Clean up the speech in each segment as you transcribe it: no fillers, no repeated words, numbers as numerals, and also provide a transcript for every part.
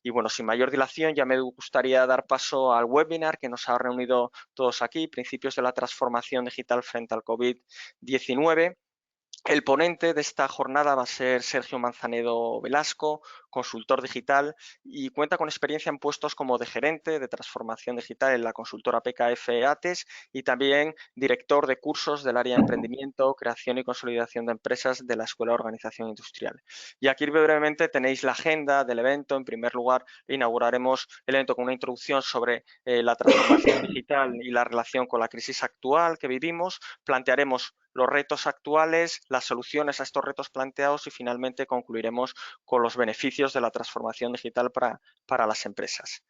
Y bueno, sin mayor dilación, ya me gustaría dar paso al webinar que nos ha reunido todos aquí, Principios de la Transformación Digital frente al COVID-19. El ponente de esta jornada va a ser Sergio Manzanedo Velasco, consultor digital, y cuenta con experiencia en puestos como de gerente de transformación digital en la consultora PKF ATES y también director de cursos del área de emprendimiento, creación y consolidación de empresas de la Escuela de Organización Industrial. Y aquí brevemente tenéis la agenda del evento. En primer lugar, inauguraremos el evento con una introducción sobre la transformación digital y la relación con la crisis actual que vivimos. Plantearemos los retos actuales, las soluciones a estos retos planteados y finalmente concluiremos con los beneficios de la transformación digital para las empresas.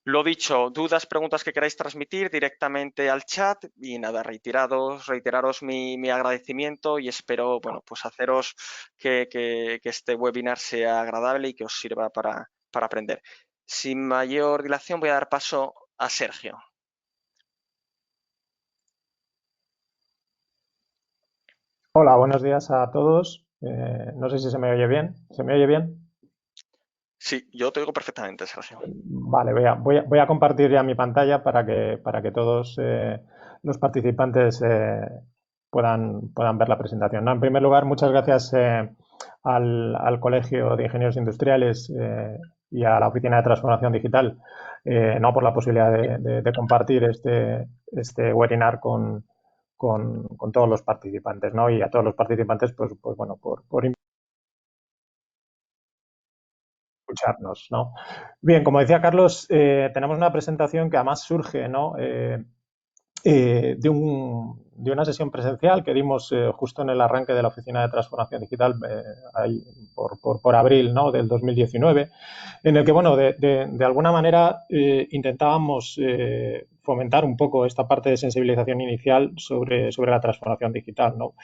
Lo dicho, dudas, preguntas que queráis transmitir directamente al chat y nada, reiteraros mi agradecimiento y espero, bueno, pues haceros que este webinar sea agradable y que os sirva para aprender. Sin mayor dilación voy a dar paso a Sergio. Hola, buenos días a todos. No sé si se me oye bien. ¿Se me oye bien? Sí, yo te oigo perfectamente, Sergio. Vale, voy a compartir ya mi pantalla para que todos los participantes puedan ver la presentación, ¿no? En primer lugar, muchas gracias al Colegio de Ingenieros Industriales y a la Oficina de Transformación Digital, no, por la posibilidad de compartir este webinar con todos los participantes, ¿no? Y a todos los participantes, pues bueno, por escucharnos, ¿no? Bien, como decía Carlos, tenemos una presentación que además surge, ¿no? De una sesión presencial que dimos justo en el arranque de la Oficina de Transformación Digital ahí por abril, ¿no? Del 2019, en el que, bueno, de alguna manera intentábamos fomentar un poco esta parte de sensibilización inicial sobre la transformación digital, ¿no?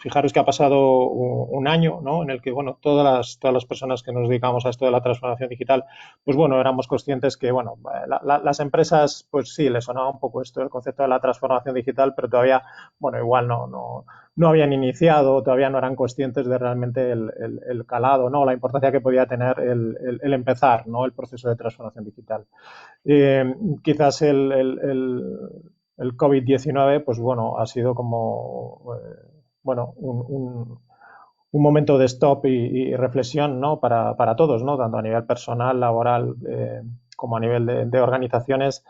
Fijaros que ha pasado un año, ¿no? En el que, bueno, todas las personas que nos dedicamos a esto de la transformación digital, pues bueno, éramos conscientes que, bueno, las empresas, pues sí, les sonaba un poco esto, el concepto de la transformación digital, pero todavía, bueno, igual no habían iniciado, todavía no eran conscientes de realmente el calado, ¿no? La importancia que podía tener el empezar, ¿no? El proceso de transformación digital. Quizás el COVID-19, pues bueno, ha sido como, bueno, un momento de stop y reflexión, ¿no? Para todos, ¿no? Tanto a nivel personal, laboral, como a nivel de organizaciones,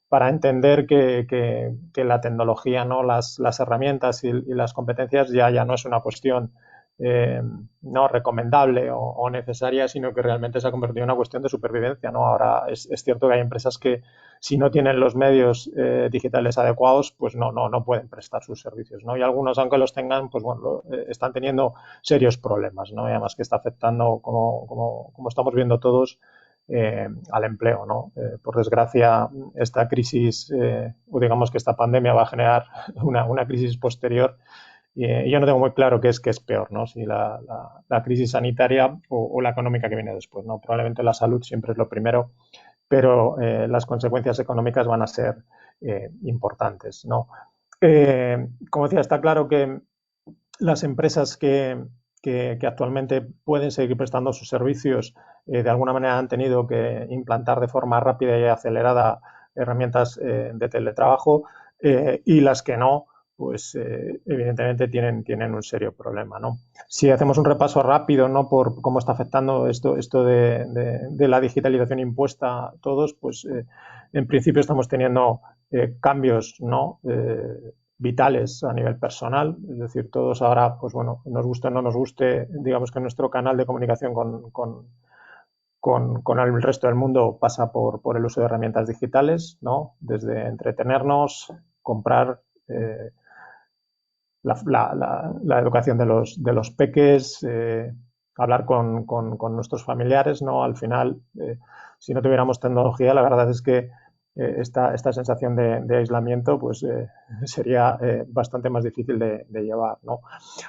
para entender que la tecnología, ¿no? Las herramientas y las competencias ya no es una cuestión no recomendable o necesaria, sino que realmente se ha convertido en una cuestión de supervivencia, ¿no? Ahora es cierto que hay empresas que si no tienen los medios digitales adecuados, pues no pueden prestar sus servicios, ¿no? Y algunos, aunque los tengan, pues bueno, están teniendo serios problemas, ¿no? Y además que está afectando, como estamos viendo todos, al empleo, ¿no? Por desgracia, esta crisis, o digamos que esta pandemia va a generar una crisis posterior. Yo no tengo muy claro qué es peor, ¿no? Si la crisis sanitaria o la económica que viene después, ¿no? Probablemente la salud siempre es lo primero, pero las consecuencias económicas van a ser importantes, ¿no? Como decía, está claro que las empresas que actualmente pueden seguir prestando sus servicios de alguna manera han tenido que implantar de forma rápida y acelerada herramientas de teletrabajo y las que no, pues evidentemente tienen un serio problema, ¿no? Si hacemos un repaso rápido, ¿no? Por cómo está afectando esto de la digitalización impuesta a todos, pues en principio estamos teniendo cambios, ¿no? Vitales a nivel personal, es decir, todos ahora, pues bueno, nos guste o no nos guste, digamos que nuestro canal de comunicación con el resto del mundo pasa por el uso de herramientas digitales, ¿no? Desde entretenernos, comprar, la educación de los peques, hablar con nuestros familiares, ¿no? Al final, si no tuviéramos tecnología, la verdad es que esta sensación de aislamiento pues sería bastante más difícil de llevar, ¿no?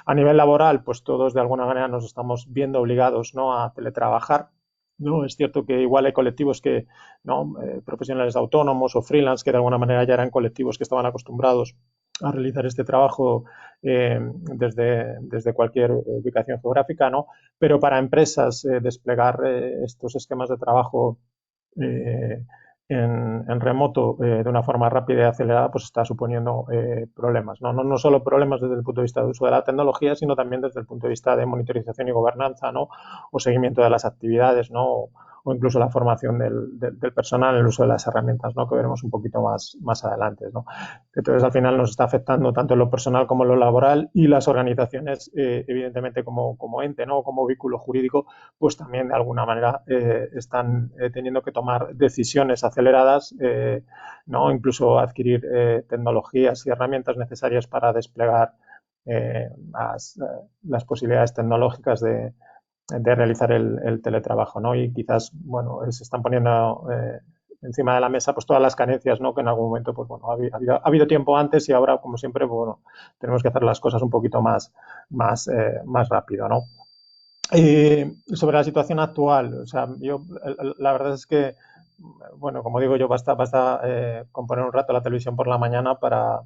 A nivel laboral, pues todos de alguna manera nos estamos viendo obligados, ¿no? A teletrabajar, ¿no? Es cierto que igual hay colectivos que, ¿no? Profesionales autónomos o freelance que de alguna manera ya eran colectivos que estaban acostumbrados a realizar este trabajo desde cualquier ubicación geográfica, ¿no? Pero para empresas desplegar estos esquemas de trabajo eh, en remoto de una forma rápida y acelerada, pues está suponiendo problemas. No solo problemas desde el punto de vista de uso de la tecnología, sino también desde el punto de vista de monitorización y gobernanza, ¿no? O seguimiento de las actividades, ¿no? O incluso la formación del personal en el uso de las herramientas, ¿no? Que veremos un poquito más adelante, ¿no? Entonces, al final nos está afectando tanto en lo personal como en lo laboral, y las organizaciones, evidentemente, como ente, ¿no? Como vehículo jurídico, pues también de alguna manera están teniendo que tomar decisiones aceleradas, ¿no? Incluso adquirir tecnologías y herramientas necesarias para desplegar las posibilidades tecnológicas de realizar el teletrabajo, ¿no? Y quizás, bueno, se están poniendo encima de la mesa pues todas las carencias, ¿no? Que en algún momento, pues bueno, ha habido tiempo antes, y ahora, como siempre, pues, bueno, tenemos que hacer las cosas un poquito más rápido, ¿no? Sobre la situación actual, o sea, yo la verdad es que, bueno, como digo yo, basta con poner un rato la televisión por la mañana para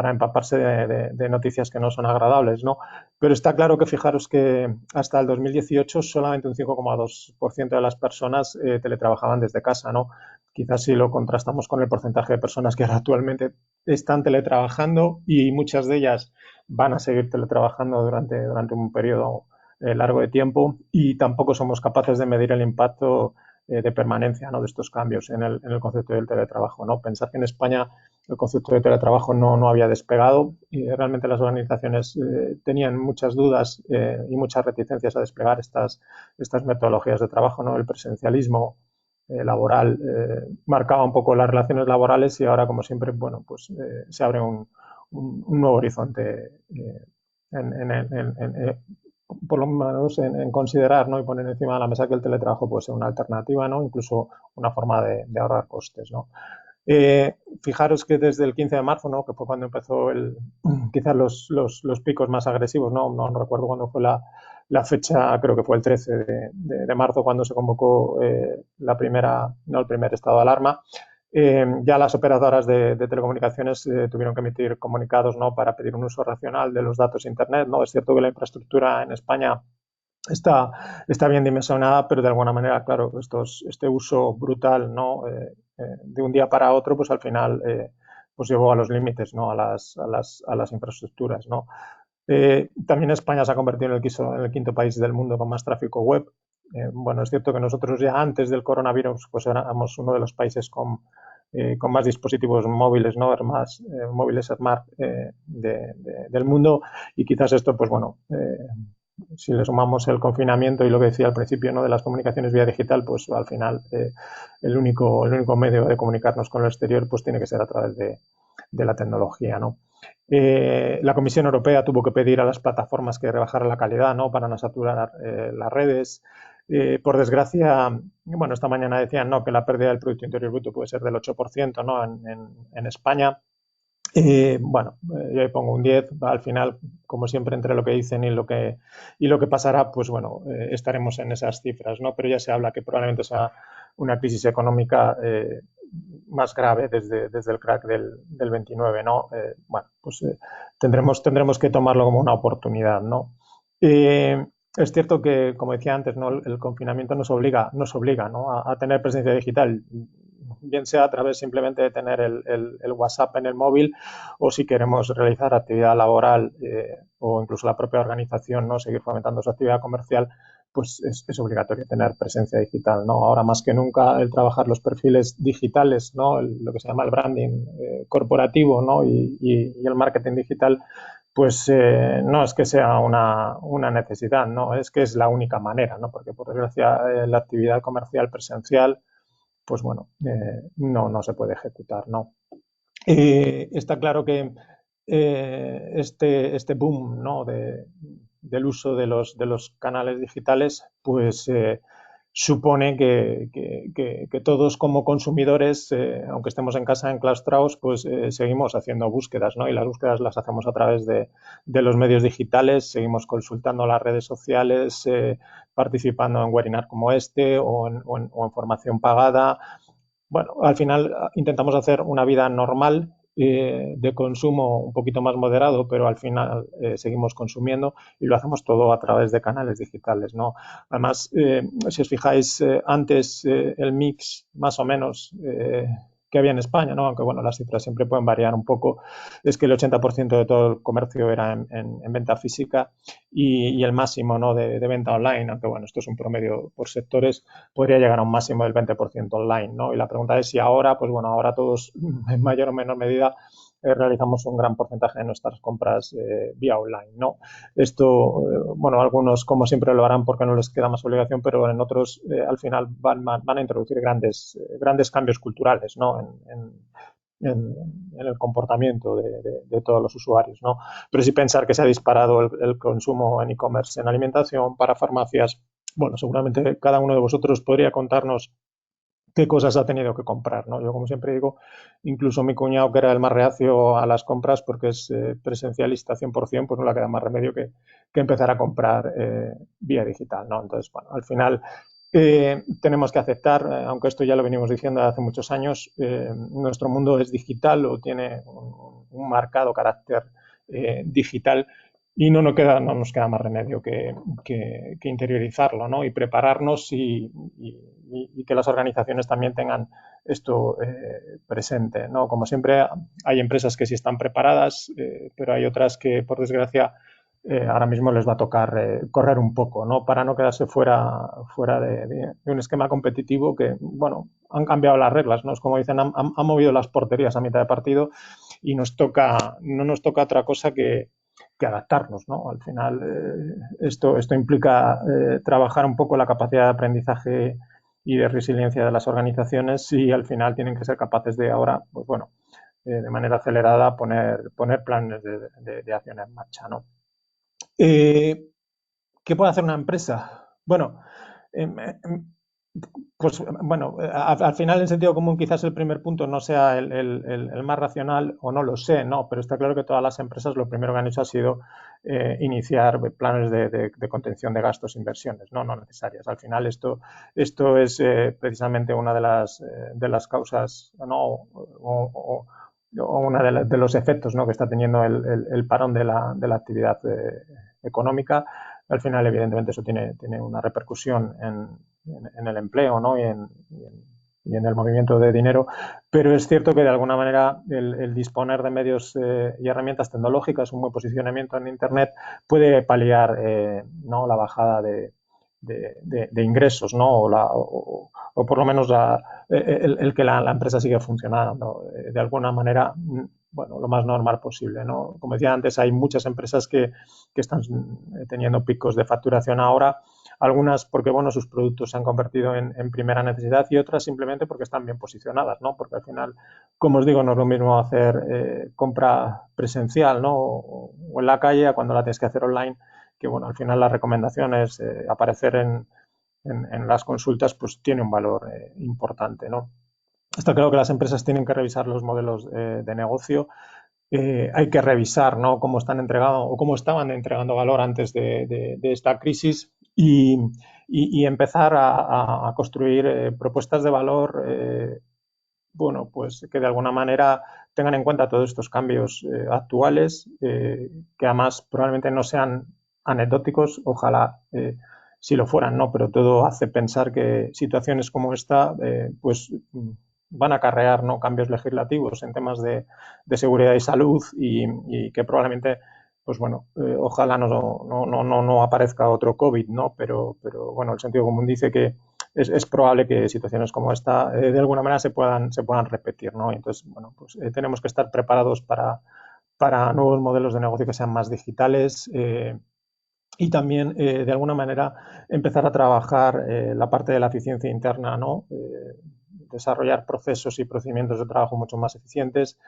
empaparse de noticias que no son agradables, ¿no? Pero está claro que, fijaros que hasta el 2018 solamente un 5,2% de las personas teletrabajaban desde casa, ¿no? Quizás si lo contrastamos con el porcentaje de personas que ahora actualmente están teletrabajando, y muchas de ellas van a seguir teletrabajando durante un periodo largo de tiempo, y tampoco somos capaces de medir el impacto de permanencia, ¿no? De estos cambios en el concepto del teletrabajo, ¿no? Pensar que en España el concepto de teletrabajo no había despegado, y realmente las organizaciones tenían muchas dudas y muchas reticencias a desplegar estas metodologías de trabajo, ¿no? El presencialismo laboral marcaba un poco las relaciones laborales, y ahora, como siempre, bueno, pues se abre un nuevo horizonte en por lo menos en considerar, ¿no? Y poner encima de la mesa que el teletrabajo puede ser una alternativa, ¿no? Incluso una forma de ahorrar costes, ¿no? Fijaros que desde el 15 de marzo, ¿no? Que fue cuando empezó quizás los picos más agresivos, ¿no? No recuerdo cuándo fue la fecha, creo que fue el 13 de marzo, cuando se convocó el primer estado de alarma. Ya las operadoras de telecomunicaciones tuvieron que emitir comunicados, ¿no? Para pedir un uso racional de los datos de Internet, ¿no? Es cierto que la infraestructura en España está bien dimensionada, pero de alguna manera, claro, este uso brutal, ¿no? De un día para otro, pues al final pues llevó a los límites, ¿no? A las infraestructuras, ¿no? También España se ha convertido en el quinto país del mundo con más tráfico web. Bueno, es cierto que nosotros ya antes del coronavirus pues éramos uno de los países con más dispositivos móviles, ¿no? Más móviles smart del mundo, y quizás esto, pues bueno, si le sumamos el confinamiento y lo que decía al principio, ¿no? De las comunicaciones vía digital, pues al final el único medio de comunicarnos con el exterior pues tiene que ser a través de la tecnología, ¿no? La Comisión Europea tuvo que pedir a las plataformas que rebajaran la calidad, ¿no? Para no saturar las redes. Por desgracia, bueno, esta mañana decían, ¿no? Que la pérdida del Producto Interior Bruto puede ser del 8%, ¿no? En España. Bueno, yo ahí pongo un 10. Al final, como siempre, entre lo que dicen y lo que pasará, pues bueno, estaremos en esas cifras, ¿no? Pero ya se habla que probablemente sea una crisis económica más grave desde el crack del 29, ¿no? Bueno, pues tendremos que tomarlo como una oportunidad, ¿no? Es cierto que, como decía antes, ¿no? El confinamiento nos obliga, ¿no? a tener presencia digital, bien sea a través simplemente de tener el WhatsApp en el móvil, o si queremos realizar actividad laboral o incluso la propia organización, ¿no? Seguir fomentando su actividad comercial, pues es obligatorio tener presencia digital, ¿no? Ahora más que nunca el trabajar los perfiles digitales, ¿no? Lo que se llama el branding corporativo, ¿no? Y el marketing digital, pues no es que sea una necesidad, ¿no? Es que es la única manera, ¿no? Porque, por desgracia, la actividad comercial presencial, pues bueno, no se puede ejecutar, ¿no? Está claro que este boom, ¿no? del uso de los canales digitales, pues supone que todos, como consumidores, aunque estemos en casa enclaustrados, pues seguimos haciendo búsquedas, ¿no? Y las búsquedas las hacemos a través de los medios digitales, seguimos consultando las redes sociales, participando en webinars como este, o en formación pagada. Bueno, al final intentamos hacer una vida normal de consumo un poquito más moderado, pero al final seguimos consumiendo y lo hacemos todo a través de canales digitales, ¿no? Además, si os fijáis, antes el mix más o menos que había en España, ¿no? Aunque bueno, las cifras siempre pueden variar un poco, es que el 80% de todo el comercio era en venta física y el máximo, ¿no? de venta online, aunque bueno, esto es un promedio por sectores, podría llegar a un máximo del 20% online, ¿no? Y la pregunta es si ahora, pues bueno, ahora todos en mayor o menor medida realizamos un gran porcentaje de nuestras compras vía online, ¿no? Esto, bueno, algunos como siempre lo harán porque no les queda más obligación, pero en otros al final van a introducir grandes cambios culturales, ¿no? En, en el comportamiento de todos los usuarios, ¿no? Pero sí pensar que se ha disparado el consumo en e-commerce, en alimentación, para farmacias. Bueno, seguramente cada uno de vosotros podría contarnos qué cosas ha tenido que comprar, ¿no? Yo, como siempre digo, incluso mi cuñado, que era el más reacio a las compras porque es presencialista 100%, pues no le queda más remedio que empezar a comprar vía digital, ¿no? Entonces, bueno, al final tenemos que aceptar, aunque esto ya lo venimos diciendo hace muchos años, nuestro mundo es digital o tiene un marcado carácter digital y no nos queda más remedio que interiorizarlo, ¿no? Y prepararnos y que las organizaciones también tengan esto presente, ¿no? Como siempre, hay empresas que sí están preparadas, pero hay otras que, por desgracia, ahora mismo les va a tocar correr un poco, ¿no? Para no quedarse fuera de un esquema competitivo que, bueno, han cambiado las reglas, ¿no? Es como dicen, han movido las porterías a mitad de partido y no nos toca otra cosa que adaptarnos, ¿no? Al final, esto implica trabajar un poco la capacidad de aprendizaje y de resiliencia de las organizaciones y al final tienen que ser capaces de ahora, pues bueno, de manera acelerada poner planes de acción en marcha, ¿no? ¿Qué puede hacer una empresa? Bueno, pues bueno, al final el sentido común quizás el primer punto no sea el más racional o no lo sé, ¿no? Pero está claro que todas las empresas lo primero que han hecho ha sido iniciar planes de contención de gastos e inversiones, ¿no? No necesarias. Al final esto es precisamente una de las causas, ¿no? O una de los efectos, ¿no? que está teniendo el parón de la actividad económica. Al final, evidentemente, eso tiene una repercusión en el empleo, ¿no? y en el movimiento de dinero, pero es cierto que de alguna manera el disponer de medios y herramientas tecnológicas, un buen posicionamiento en Internet, puede paliar ¿no? la bajada de ingresos, ¿no? O por lo menos el que la empresa siga funcionando de alguna manera, bueno, lo más normal posible, ¿no? Como decía antes, hay muchas empresas que están teniendo picos de facturación ahora, algunas porque, bueno, sus productos se han convertido en primera necesidad y otras simplemente porque están bien posicionadas, ¿no? Porque al final, como os digo, no es lo mismo hacer compra presencial, ¿no? O en la calle a cuando la tienes que hacer online, que bueno, al final la recomendación es aparecer en las consultas, pues tiene un valor importante, ¿no? Está claro que las empresas tienen que revisar los modelos de negocio. Hay que revisar, ¿no? Cómo están entregando o cómo estaban entregando valor antes de esta crisis y empezar a construir propuestas de valor, bueno, pues que de alguna manera tengan en cuenta todos estos cambios actuales, que además probablemente no sean anecdóticos, ojalá si lo fueran, ¿no? Pero todo hace pensar que situaciones como esta, pues van a acarrear, ¿no? cambios legislativos en temas de seguridad y salud y que probablemente, pues bueno, ojalá no aparezca otro COVID, ¿no? Pero bueno, el sentido común dice que es probable que situaciones como esta de alguna manera se puedan repetir, ¿no? Entonces, bueno, pues tenemos que estar preparados para nuevos modelos de negocio que sean más digitales y también, de alguna manera, empezar a trabajar la parte de la eficiencia interna, ¿no? Desarrollar procesos y procedimientos de trabajo mucho más eficientes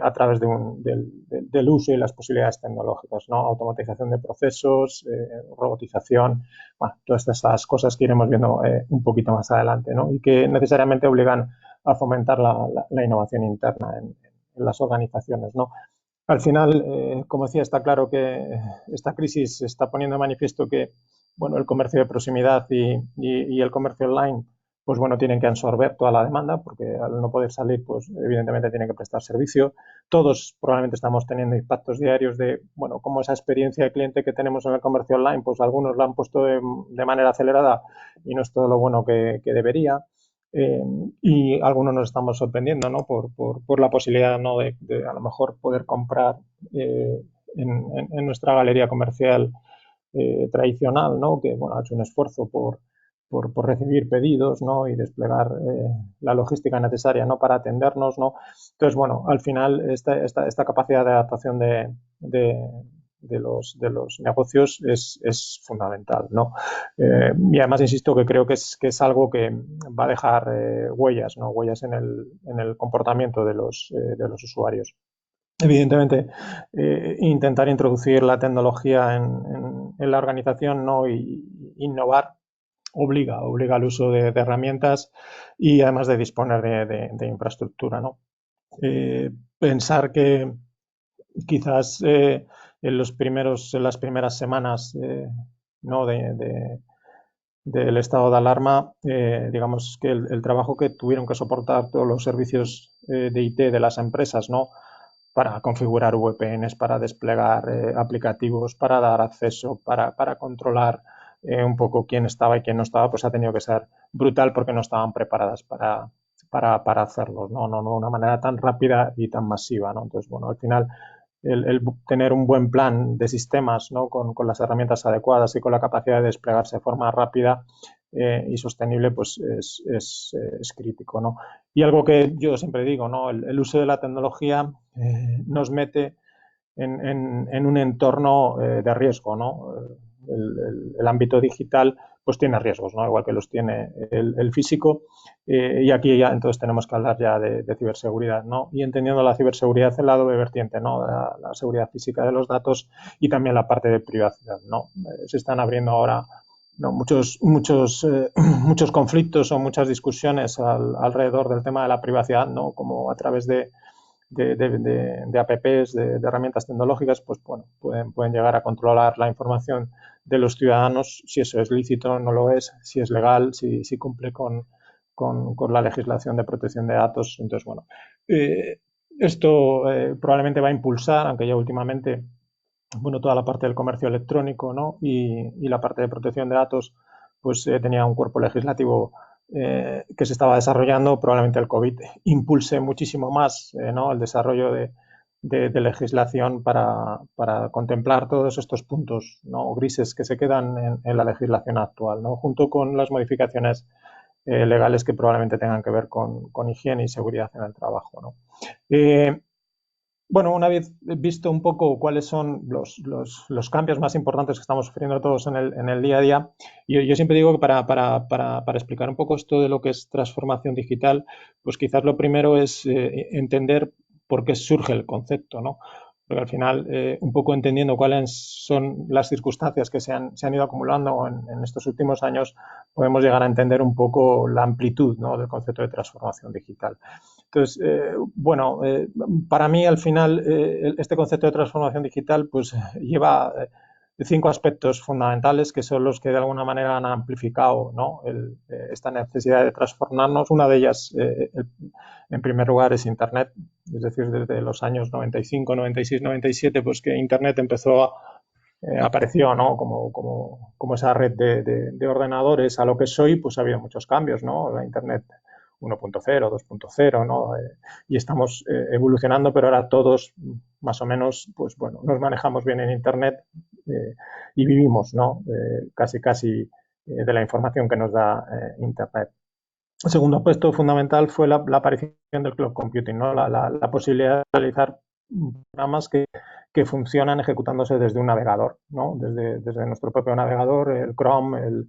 a través del uso y las posibilidades tecnológicas, ¿no? Automatización de procesos, robotización, bueno, todas estas cosas que iremos viendo un poquito más adelante, ¿no? Y que necesariamente obligan a fomentar la innovación interna en las organizaciones, ¿no? Al final, como decía, está claro que esta crisis está poniendo de manifiesto que bueno, el comercio de proximidad y el comercio online pues bueno, tienen que absorber toda la demanda porque al no poder salir, pues evidentemente tienen que prestar servicio. Todos probablemente estamos teniendo impactos diarios de, bueno, como esa experiencia de cliente que tenemos en el comercio online, pues algunos la han puesto de manera acelerada y no es todo lo bueno que debería. Eh, y algunos nos estamos sorprendiendo, ¿no? Por la posibilidad, ¿no? De a lo mejor poder comprar en nuestra galería comercial tradicional, ¿no? Que bueno, ha hecho un esfuerzo por recibir pedidos, ¿no? Y desplegar la logística necesaria, ¿no? Para atendernos, ¿no? Entonces, bueno, al final esta capacidad de adaptación de los negocios es fundamental, ¿no? Y además insisto que creo que es algo que va a dejar huellas, ¿no? Huellas en el comportamiento de los usuarios. Evidentemente, intentar introducir la tecnología en la organización, ¿no? Y innovar obliga al uso de herramientas y además de disponer de infraestructura, ¿no? Pensar que quizás en las primeras semanas ¿no? Del estado de alarma, digamos que el trabajo que tuvieron que soportar todos los servicios de IT de las empresas, ¿no? Para configurar VPNs, para desplegar aplicativos, para dar acceso, para controlar un poco quién estaba y quién no estaba, pues ha tenido que ser brutal porque no estaban preparadas para hacerlo, ¿no? De una manera tan rápida y tan masiva, ¿no? Entonces, bueno, al final el tener un buen plan de sistemas, ¿no? Con las herramientas adecuadas y con la capacidad de desplegarse de forma rápida y sostenible, pues es crítico, ¿no? Y algo que yo siempre digo, ¿no? El uso de la tecnología nos mete en un entorno de riesgo, ¿no? El ámbito digital pues tiene riesgos, ¿no? Igual que los tiene el físico. Y aquí ya entonces tenemos que hablar ya de ciberseguridad, ¿no? Y entendiendo la ciberseguridad en la doble vertiente, ¿no? La seguridad física de los datos y también la parte de privacidad, ¿no? Se están abriendo ahora, ¿no? Muchos conflictos o muchas discusiones alrededor del tema de la privacidad, ¿no? Como a través de apps, de herramientas tecnológicas, pues bueno, pueden llegar a controlar la información de los ciudadanos, si eso es lícito, no lo es, si es legal, si cumple con la legislación de protección de datos. Entonces, bueno, esto probablemente va a impulsar, aunque ya últimamente, bueno, toda la parte del comercio electrónico, ¿no? Y la parte de protección de datos, pues tenía un cuerpo legislativo que se estaba desarrollando. Probablemente el COVID impulse muchísimo más, ¿no? El desarrollo de legislación para contemplar todos estos puntos, ¿no? Grises que se quedan en la legislación actual, ¿no? Junto con las modificaciones legales que probablemente tengan que ver con higiene y seguridad en el trabajo, ¿no? Bueno, una vez visto un poco cuáles son los cambios más importantes que estamos sufriendo todos en el día a día, yo siempre digo que para explicar un poco esto de lo que es transformación digital, pues quizás lo primero es entender por qué surge el concepto, ¿no? Porque al final, un poco entendiendo cuáles son las circunstancias que se han ido acumulando en estos últimos años, podemos llegar a entender un poco la amplitud, ¿no? Del concepto de transformación digital. Entonces, bueno, para mí al final este concepto de transformación digital pues lleva 5 aspectos fundamentales que son los que de alguna manera han amplificado, ¿no? Esta necesidad de transformarnos. Una de ellas, en primer lugar, es Internet, es decir, desde los años 95, 96, 97, pues que Internet apareció, ¿no? Como esa red de ordenadores a lo que soy, pues ha habido muchos cambios, ¿no? La Internet 1.0, 2.0, ¿no? Y estamos evolucionando, pero ahora todos más o menos, pues bueno, nos manejamos bien en Internet y vivimos, ¿no? Casi de la información que nos da Internet. El segundo aspecto fundamental fue la aparición del cloud computing, ¿no? La posibilidad de realizar programas que funcionan ejecutándose desde un navegador, ¿no? Desde nuestro propio navegador, el Chrome, el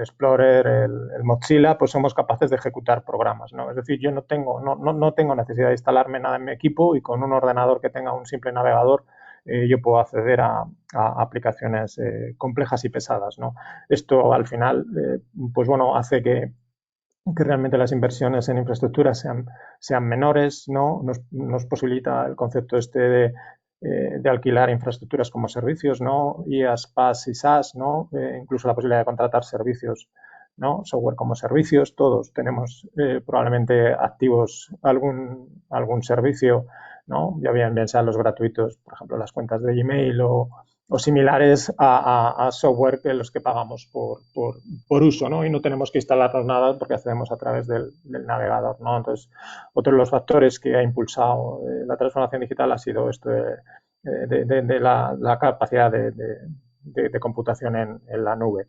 Explorer, el Mozilla, pues somos capaces de ejecutar programas, ¿no? Es decir, yo no tengo necesidad de instalarme nada en mi equipo y con un ordenador que tenga un simple navegador yo puedo acceder a aplicaciones complejas y pesadas, ¿no? Esto al final, pues bueno, hace que realmente las inversiones en infraestructura sean menores, ¿no? Nos posibilita el concepto este de alquilar infraestructuras como servicios, ¿no? IaaS, PaaS y SaaS, ¿no? Incluso la posibilidad de contratar servicios ¿no? Software como servicios, todos tenemos probablemente activos algún servicio, ¿no? Ya bien sean los gratuitos, por ejemplo, las cuentas de Gmail o similares a software que los que pagamos por uso, ¿no? Y no tenemos que instalarnos nada porque accedemos a través del navegador, ¿no? Entonces, otro de los factores que ha impulsado la transformación digital ha sido esto de la capacidad de computación en la nube.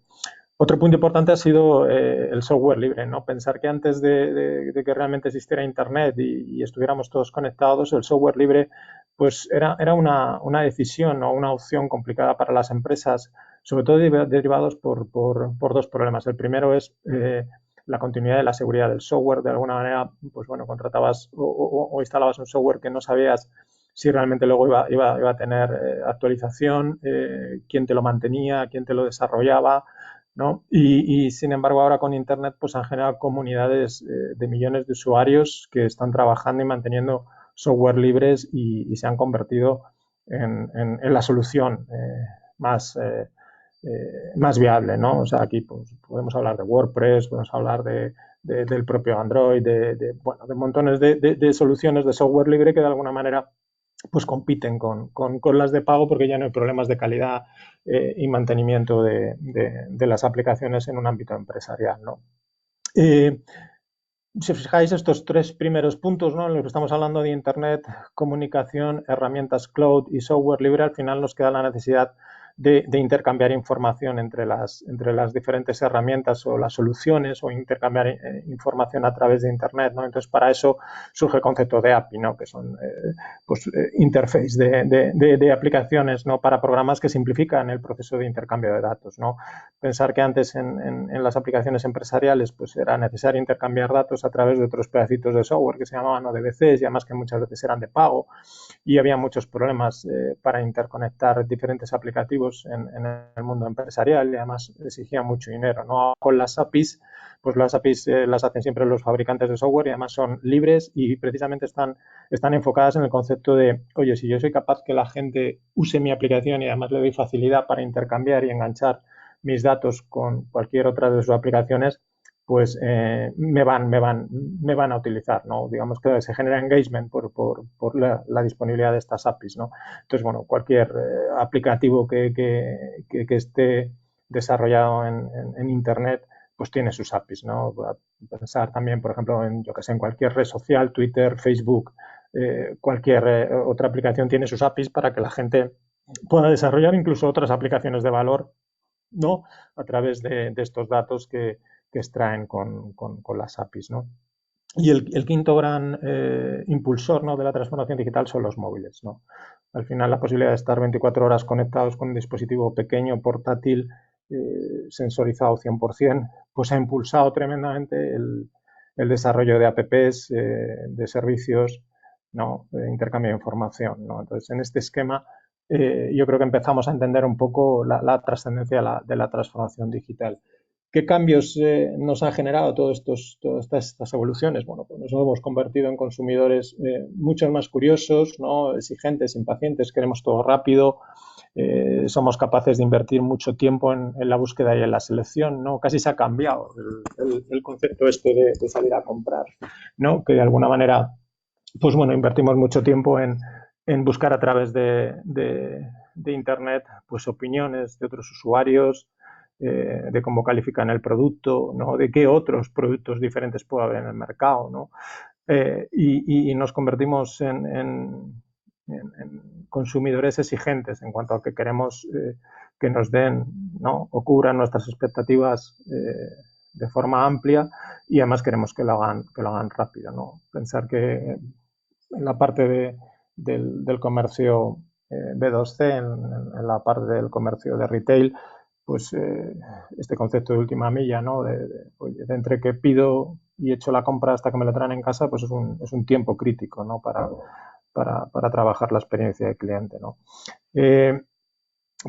Otro punto importante ha sido el software libre, ¿no? Pensar que antes de que realmente existiera Internet y estuviéramos todos conectados, el software libre pues era una decisión o una opción complicada para las empresas, sobre todo derivados por dos problemas. El primero es la continuidad de la seguridad del software. De alguna manera, pues bueno, contratabas o instalabas un software que no sabías si realmente luego iba a tener actualización, quién te lo mantenía, quién te lo desarrollaba, ¿no? Sin embargo, ahora con Internet pues han generado comunidades de millones de usuarios que están trabajando y manteniendo software libres se han convertido en la solución más viable, ¿no? O sea, aquí pues, podemos hablar de WordPress, podemos hablar del propio Android, bueno, de montones de soluciones de software libre que de alguna manera pues compiten con las de pago porque ya no hay problemas de calidad y mantenimiento de las aplicaciones en un ámbito empresarial, ¿no? Si os fijáis, estos tres primeros puntos, ¿no? En los que estamos hablando de Internet, comunicación, herramientas cloud y software libre, al final nos queda la necesidad de intercambiar información entre las diferentes herramientas o las soluciones o intercambiar información a través de Internet, ¿no? Entonces, para eso surge el concepto de API, ¿no? Que son interface de aplicaciones, ¿no? Para programas que simplifican el proceso de intercambio de datos, ¿no? Pensar que antes en las aplicaciones empresariales pues era necesario intercambiar datos a través de otros pedacitos de software que se llamaban ODBCs y además que muchas veces eran de pago y había muchos problemas para interconectar diferentes aplicativos en el mundo empresarial y además exigía mucho dinero, ¿no? Con las APIs, pues las APIs las hacen siempre los fabricantes de software y además son libres y precisamente están enfocadas en el concepto de, oye, si yo soy capaz que la gente use mi aplicación y además le doy facilidad para intercambiar y enganchar mis datos con cualquier otra de sus aplicaciones, pues me van a utilizar, ¿no? Digamos que se genera engagement por la disponibilidad de estas APIs, ¿no? Entonces, bueno, cualquier aplicativo que esté desarrollado en Internet, pues tiene sus APIs, ¿no? Pensar también, por ejemplo, yo que sé, en cualquier red social, Twitter, Facebook, cualquier otra aplicación tiene sus APIs para que la gente pueda desarrollar incluso otras aplicaciones de valor, ¿no? A través de estos datos que extraen con las APIs, ¿no? Y el quinto gran impulsor, ¿no? De la transformación digital son los móviles, ¿no? Al final la posibilidad de estar 24 horas conectados con un dispositivo pequeño, portátil, sensorizado 100%, pues ha impulsado tremendamente el desarrollo de apps, de servicios, ¿no? De intercambio de información, ¿no? Entonces, en este esquema yo creo que empezamos a entender un poco la trascendencia de la transformación digital. ¿Qué cambios nos ha generado todas estas evoluciones? Bueno, pues nos hemos convertido en consumidores mucho más curiosos, ¿no? Exigentes, impacientes, queremos todo rápido, somos capaces de invertir mucho tiempo en la búsqueda y en la selección, ¿no? Casi se ha cambiado el concepto este de salir a comprar, ¿no? Que de alguna manera, pues bueno, invertimos mucho tiempo en buscar a través de Internet pues opiniones de otros usuarios, de cómo califican el producto, ¿no? De qué otros productos diferentes puede haber en el mercado, ¿no? Y nos convertimos en consumidores exigentes en cuanto a que queremos que nos den, ¿no? O cubran nuestras expectativas de forma amplia y además queremos que lo hagan rápido, ¿no? Pensar que en la parte del comercio B2C, en la parte del comercio de retail, pues este concepto de última milla, ¿no? Oye, de entre que pido y echo la compra hasta que me lo traen en casa, pues es un tiempo crítico, ¿no? Para trabajar la experiencia de cliente, ¿no?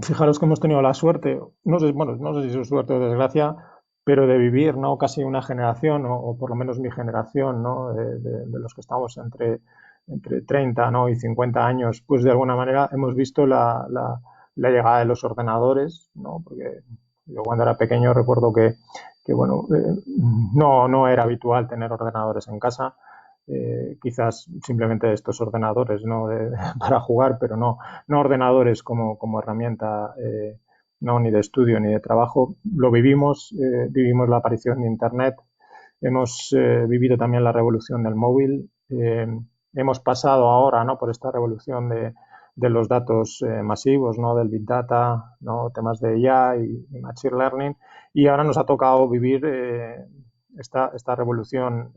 Fijaros que hemos tenido la suerte, no sé, bueno, no sé si es suerte o desgracia, pero de vivir, ¿no? Casi una generación, o por lo menos mi generación, ¿no? De los que estamos entre 30, ¿no? Y 50 años, pues de alguna manera hemos visto la llegada de los ordenadores, ¿no? Porque yo cuando era pequeño recuerdo que bueno, no era habitual tener ordenadores en casa. Quizás simplemente estos ordenadores, ¿no? Para jugar, pero no ordenadores como herramienta, no ni de estudio ni de trabajo. Lo vivimos la aparición de Internet, hemos vivido también la revolución del móvil, hemos pasado ahora, ¿no? Por esta revolución de los datos masivos, ¿no? Del Big Data, ¿no? Temas de IA y Machine Learning, y ahora nos ha tocado vivir esta revolución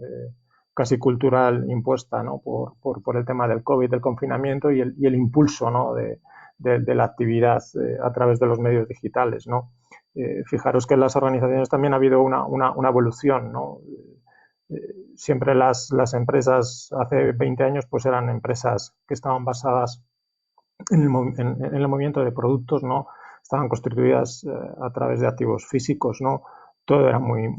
casi cultural impuesta, ¿no? por el tema del COVID, del confinamiento y el impulso, ¿no? de la actividad a través de los medios digitales, ¿no? Fijaros que en las organizaciones también ha habido una evolución, ¿no? Siempre las empresas hace 20 años pues eran empresas que estaban basadas en el movimiento de productos, ¿no? Estaban constituidas a través de activos físicos, ¿no? Todo era muy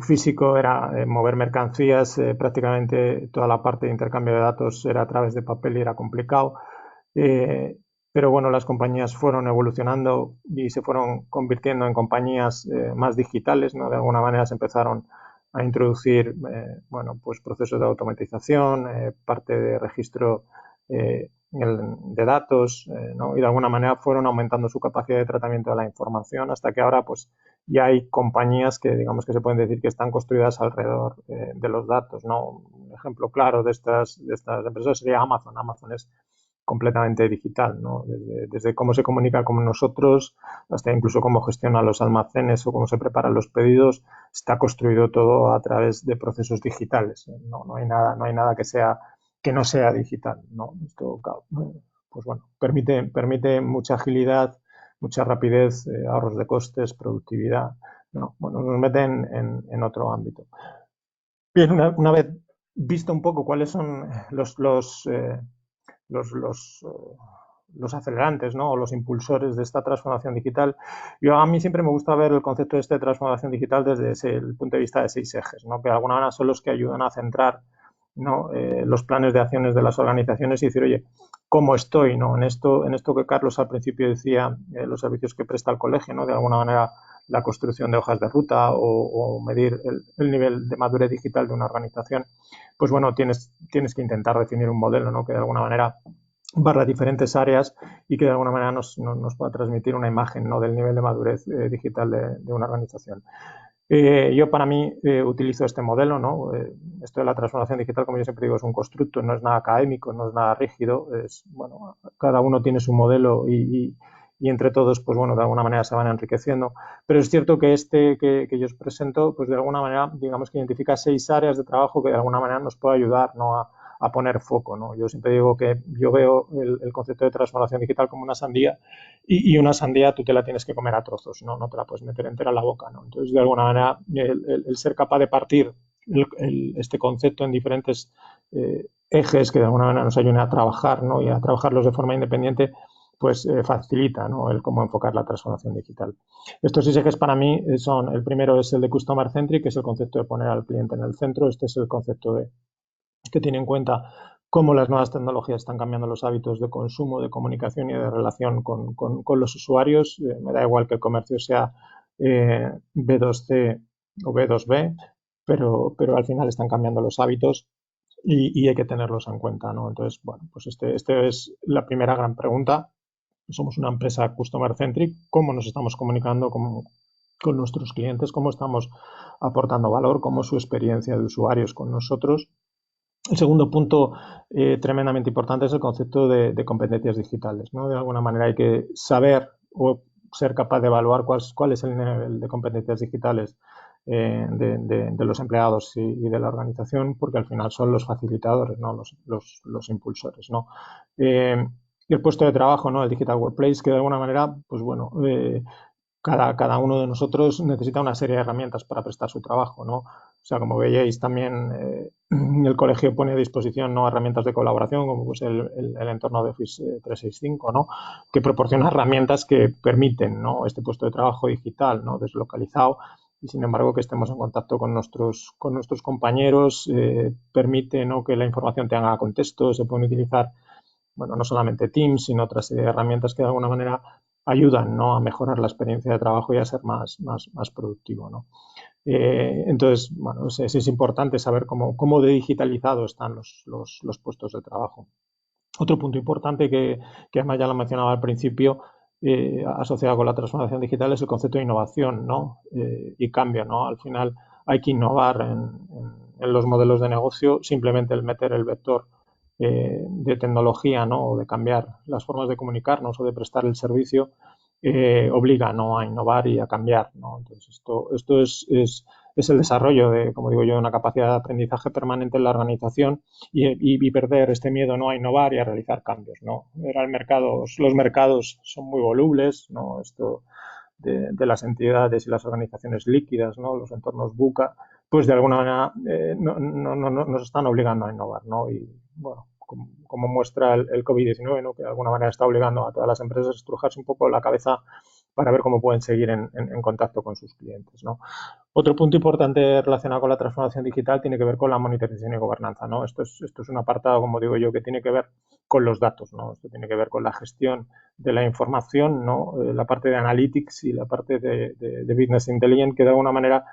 físico, era mover mercancías, prácticamente toda la parte de intercambio de datos era a través de papel y era complicado. Pero bueno, las compañías fueron evolucionando y se fueron convirtiendo en compañías más digitales, ¿no? De alguna manera se empezaron a introducir bueno, pues procesos de automatización, parte de registro de datos, ¿no? Y de alguna manera fueron aumentando su capacidad de tratamiento de la información hasta que ahora pues ya hay compañías que digamos que se pueden decir que están construidas alrededor de los datos, ¿no? Un ejemplo claro de estas empresas sería Amazon. Amazon es completamente digital, ¿no? Desde cómo se comunica con nosotros hasta incluso cómo gestiona los almacenes o cómo se preparan los pedidos, está construido todo a través de procesos digitales. No hay nada que no sea digital, ¿no? Esto, pues bueno, permite mucha agilidad, mucha rapidez, ahorros de costes, productividad, ¿no? Bueno, nos meten en otro ámbito. Bien, una vez visto un poco cuáles son los acelerantes, ¿no? O los impulsores de esta transformación digital. A mí siempre me gusta ver el concepto de transformación digital desde el punto de vista de 6 ejes, ¿no? Que de alguna manera son los que ayudan a centrar, ¿no? Los planes de acciones de las organizaciones y decir, oye, ¿cómo estoy, ¿no? En esto que Carlos al principio decía, los servicios que presta el colegio, ¿no? De alguna manera la construcción de hojas de ruta o medir el nivel de madurez digital de una organización, pues bueno, tienes que intentar definir un modelo, ¿no? Que de alguna manera barra diferentes áreas y que de alguna manera nos pueda transmitir una imagen, ¿no? Del nivel de madurez digital de una organización. Yo para mí utilizo este modelo, ¿no? Esto de la transformación digital, como yo siempre digo, es un constructo, no es nada académico, no es nada rígido, bueno, cada uno tiene su modelo y entre todos, pues bueno, de alguna manera se van enriqueciendo. Pero es cierto que que yo os presento, pues de alguna manera, digamos que identifica 6 áreas de trabajo que de alguna manera nos puede ayudar, ¿no? A poner foco, ¿no? Yo siempre digo que yo veo el concepto de transformación digital como una sandía y una sandía tú te la tienes que comer a trozos, no te la puedes meter entera en la boca, ¿no? Entonces, de alguna manera, el ser capaz de partir este concepto en diferentes ejes que de alguna manera nos ayuden a trabajar, ¿no? Y a trabajarlos de forma independiente, pues facilita, ¿no? El cómo enfocar la transformación digital. Estos 6 ejes para mí son, el primero es el de Customer Centric, que es el concepto de poner al cliente en el centro. Este es el concepto que tiene en cuenta cómo las nuevas tecnologías están cambiando los hábitos de consumo, de comunicación y de relación con los usuarios. Me da igual que el comercio sea B2C o B2B, pero al final están cambiando los hábitos y hay que tenerlos en cuenta, ¿no? Entonces, bueno, pues este es la primera gran pregunta. Somos una empresa customer centric. ¿Cómo nos estamos comunicando con nuestros clientes? ¿Cómo estamos aportando valor? ¿Cómo es su experiencia de usuarios con nosotros? El segundo punto tremendamente importante es el concepto de competencias digitales, ¿no? De alguna manera hay que saber o ser capaz de evaluar cuál es el nivel de competencias digitales de los empleados y de la organización, porque al final son los facilitadores, ¿no? Los impulsores, ¿no? Y el puesto de trabajo, ¿no? El Digital Workplace, que de alguna manera, pues bueno, cada uno de nosotros necesita una serie de herramientas para prestar su trabajo, ¿no? O sea, como veíais también, el colegio pone a disposición, ¿no? Herramientas de colaboración, como pues el entorno de Office 365, ¿no? Que proporciona herramientas que permiten, ¿no? Este puesto de trabajo digital, ¿no? Deslocalizado, y sin embargo que estemos en contacto con nuestros compañeros, permite, ¿no? Que la información tenga contexto, se pueden utilizar, bueno, no solamente Teams, sino otra serie de herramientas que de alguna manera ayudan, ¿no?, a mejorar la experiencia de trabajo y a ser más productivo, ¿no? Entonces, bueno, es importante saber cómo de digitalizados están los puestos de trabajo. Otro punto importante que además ya lo mencionaba al principio, asociado con la transformación digital, es el concepto de innovación, ¿no? Y cambio, ¿no? Al final hay que innovar en los modelos de negocio. Simplemente el meter el vector de tecnología, ¿no?, o de cambiar las formas de comunicarnos o de prestar el servicio, obliga, ¿no?, a innovar y a cambiar, ¿no? Entonces esto es el desarrollo de, como digo yo, una capacidad de aprendizaje permanente en la organización y perder este miedo, ¿no?, a innovar y a realizar cambios, ¿no? Los mercados son muy volubles, ¿no? Esto de las entidades y las organizaciones líquidas, ¿no?, los entornos VUCA, pues de alguna manera no nos están obligando a innovar, ¿no? Y bueno, como muestra el COVID-19, ¿no?, que de alguna manera está obligando a todas las empresas a estrujarse un poco la cabeza para ver cómo pueden seguir en contacto con sus clientes, ¿no? Otro punto importante relacionado con la transformación digital tiene que ver con la monitorización y gobernanza, ¿no? Esto es un apartado, como digo yo, que tiene que ver con los datos, ¿no? Esto tiene que ver con la gestión de la información, ¿no? La parte de analytics y la parte de business intelligence, que de alguna manera